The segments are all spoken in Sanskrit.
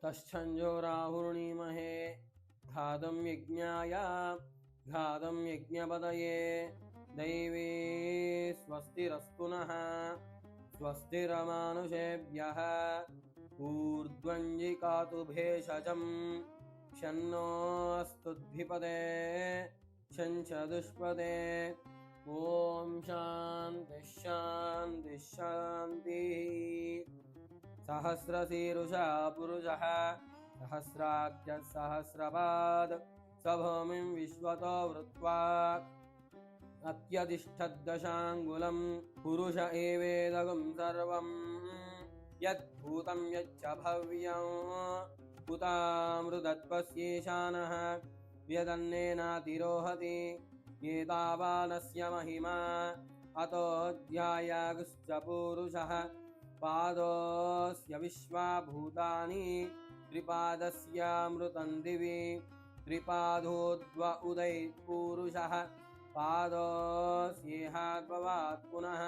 तच्छञ्जो राहुर्णीमहे घातं यज्ञाय घातं यज्ञपदये दैवी स्वस्तिरस्तु नः स्वस्तिरमानुषेभ्यः ऊर्ध्वञ्जिकातु भेषजम् शन्नोऽस्तुद्भिपदे शञ्चदुष्पदे ॐ शान्तिः शान्तिः शान्तिः। सहस्रशीरुषा पुरुषः सहस्राख्यः सहस्रपाद स भूमिं विश्वतो वृत्वा अत्यतिष्ठद्दशाङ्गुलम् पुरुष एवेदगं सर्वम् यद्भूतं यच्च भव्यं उतामृतत्वस्येशानः यदन्नेनातिरोहति एतावानस्य महिमा अतोऽध्यायागुश्च पूरुषः पादोऽस्य विश्वाभूतानि त्रिपादस्यामृतं दिवि त्रिपादोद्व उदयपूरुषः पादोऽस्येहाद्भवात् पुनः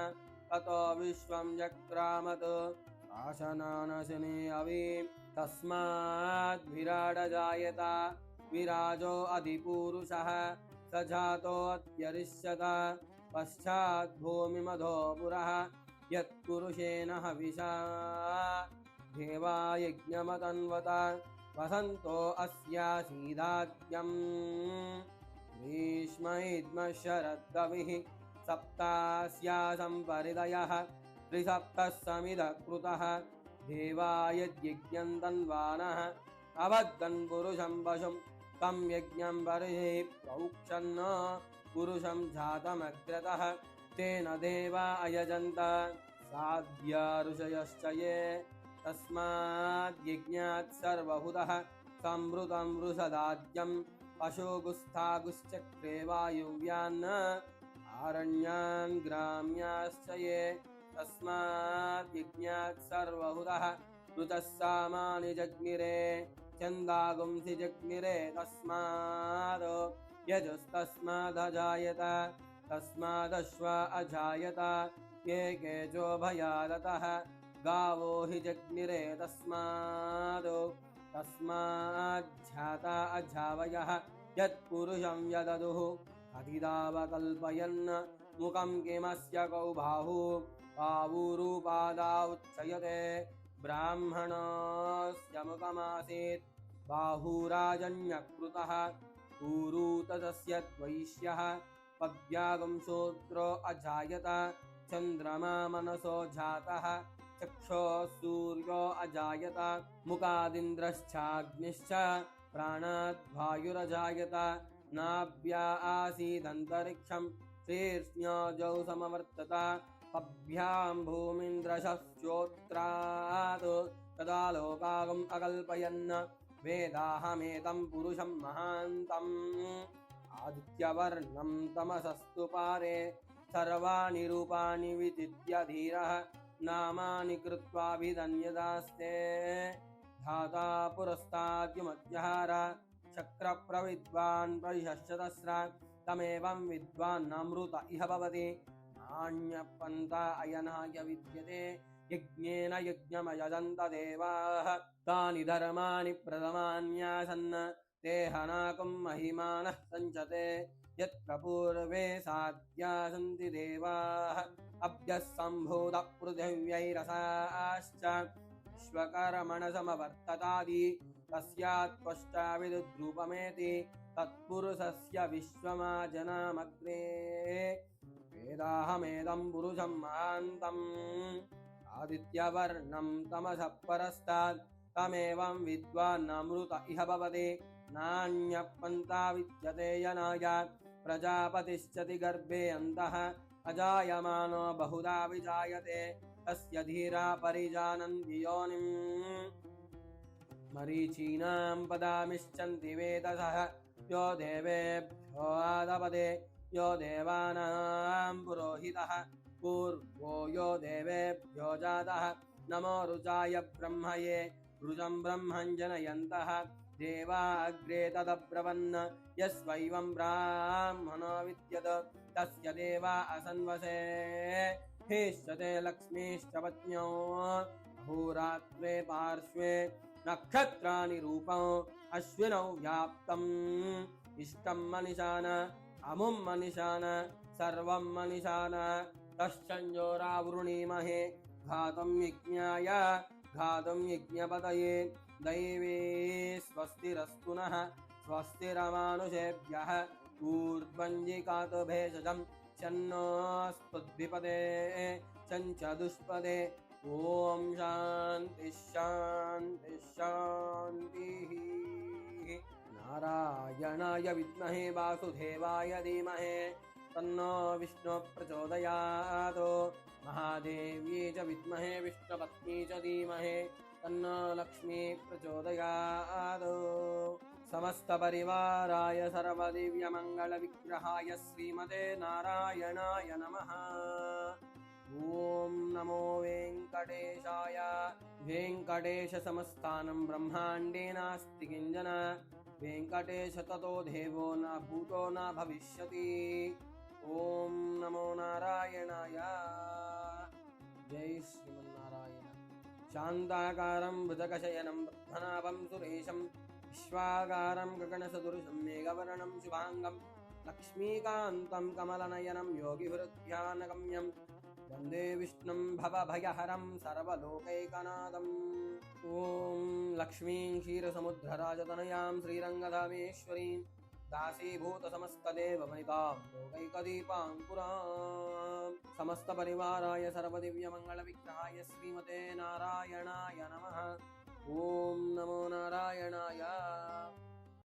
ततो विश्वं जक्रामत् आशनानशने अवि तस्माद् विराड जायत विराजो अधिपूरुषः स जातोऽत्यरिष्यत पश्चात् भूमिमधो पुरः यत्पुरुषेण हविषा देवा यज्ञमतन्वत वसन्तो अस्यासीदाद्यम् ग्रीष्मैद्म शरद्गविः सप्तास्यासम्परिदयः त्रिसप्तः समिदः कृतः देवा यद्यज्ञं तन्वानः अबद्धन् पुरुषं पशुं तं यज्ञं बर्हिः प्रौक्षन्न पुरुषं जातमग्रतः तेन देवा अयजन्त साध्या ऋषयश्च ये तस्माद्यज्ञात् सर्वहुतः संवृतं वृषदाद्यं पशुगुस्थागुश्चक्रे वायुव्यान् आरण्यान् ग्राम्याश्च ये तस्माद्यज्ञात् सर्वहुतः ऋतः सामानि जग्निरे छन्दागुंसि जग्निरे तस्माद् यजुस्तस्मादजायत तस्मादश्वा अजायत ये केचो भयादतः गावो हि जग्निरे तस्माज्झाता अजावयः यत्पुरुषं यददुः अधिदावकल्पयन् मुखं किमस्य कौ बाहु बाहुरूपादा उच्चयते ब्राह्मणस्य मुखमासीत् बाहुराजन्यकृतः ऊरूतस्य द्वैष्यः पद्यागं शूद्रो अजायत चन्द्रमा मनसो जातः चक्षुः सूर्यो अजायत मुखादिन्द्रश्चाग्निश्च प्राणाद्वायुरजायत नाभ्या आसीदन्तरिक्षं शीर्ष्ण्योजौ समवर्तत पभ्यां भूमिन्द्रश्चोत्रात् तदा लोकागम् अकल्पयन् वेदाहमेतं पुरुषं महान्तम् आदित्यवर्णं तमसस्तु पारे सर्वाणि रूपाणि विचित्य धीरः नामानि कृत्वाभिधन्यदास्ते धाता पुरस्ताद्युमत्यहार शक्रप्रविद्वान् प्रविशश्चतस्र तमेवं विद्वान् अमृत इह भवति नान्यपन्था अयनाय विद्यते यज्ञेन यज्ञमयजन्त देवाः तानि धर्माणि प्रथमान्यासन् ते हनाकं महिमानः सञ्चते यत्र पूर्वे साध्या सन्ति देवाः अभ्यः सम्भूतः पृथिव्यैरसाश्च विश्वकर्मणसमवर्ततादि तस्यात्त्वष्टा विदुद्रूपमेति तत्पुरुषस्य विश्वमाजनामग्रे वेदाहमेदं पुरुषं महान्तम् आदित्यवर्णं तमसः परस्तात् तमेवं विद्वान् अमृत इह भवति नान्यपन्था विद्यते यनाय प्रजापतिश्चति गर्भे अन्तः अजायमानो बहुधा विजायते तस्य धीरा परिजानन्ति योनिम् मरीचीनां पदामिश्चन्ति वेदसः यो देवेभ्यो आदपदे यो देवानां पुरोहितः पूर्वो यो देवेभ्यो जातः नमो रुचाय ब्रह्मये रुचं ब्रह्मं जनयन्तः देवा अग्रे तदब्रवन् यस्वैवं ब्राह्मणो विद्यत तस्य देवा असन्वसे हिष्यते लक्ष्मीश्च पत्न्यो अहोरात्रे पार्श्वे नक्षत्राणि रूपम् अश्विनौ व्याप्तम् इष्टं मनिषान अमुं मनिषान सर्वं मनिषान तश्चञ्जोरावृणीमहे घातुं यज्ञाय घातुं यज्ञपतये दैवे स्वस्तिरस्तु नः स्वस्तिरमानुषेभ्यः ऊर्ध्वञ्जिकात भेषजं शन्नोऽस्तुद्विपदे चञ्चदुष्पदे ॐ शान्ति शान्ति शान्तिः। नारायणाय विद्महे वासुदेवाय धीमहि तन्नो विष्णु प्रचोदयात् महादेव्यै च विद्महे विष्णुपत्नी च धीमहि तन्नो लक्ष्मी प्रचोदयात्। समस्तपरिवाराय सर्वदिव्यमङ्गलविग्रहाय श्रीमते नारायणाय नमः। ॐ नमो वेङ्कटेशाय। वेङ्कटेशसमस्थानं ब्रह्माण्डे नास्ति किञ्चन वेङ्कटेश ततो देवो न भूतो न भविष्यति। ॐ नमो नारायणाय। जय श्रीमन्नारायण। शान्ताकारं भुजगशयनं पद्मनाभं सुरेशं विश्वाकारं गगनसदृशं मेघवर्णं शुभाङ्गं लक्ष्मीकान्तं कमलनयनं योगिहृद्यानगम्यं वन्दे विष्णुं भवभयहरं सर्वलोकैकनाथम्। ॐ लक्ष्मीं क्षीरसमुद्रराजतनयां श्रीरङ्गधामेश्वरीं दासीभूतसमस्तदेवमयितां लोकैकदीपाङ्कुरां समस्तपरिवाराय सर्वदिव्यमङ्गलविग्रहाय श्रीमते नारायणाय नमः। ॐ नमो नारायणाय।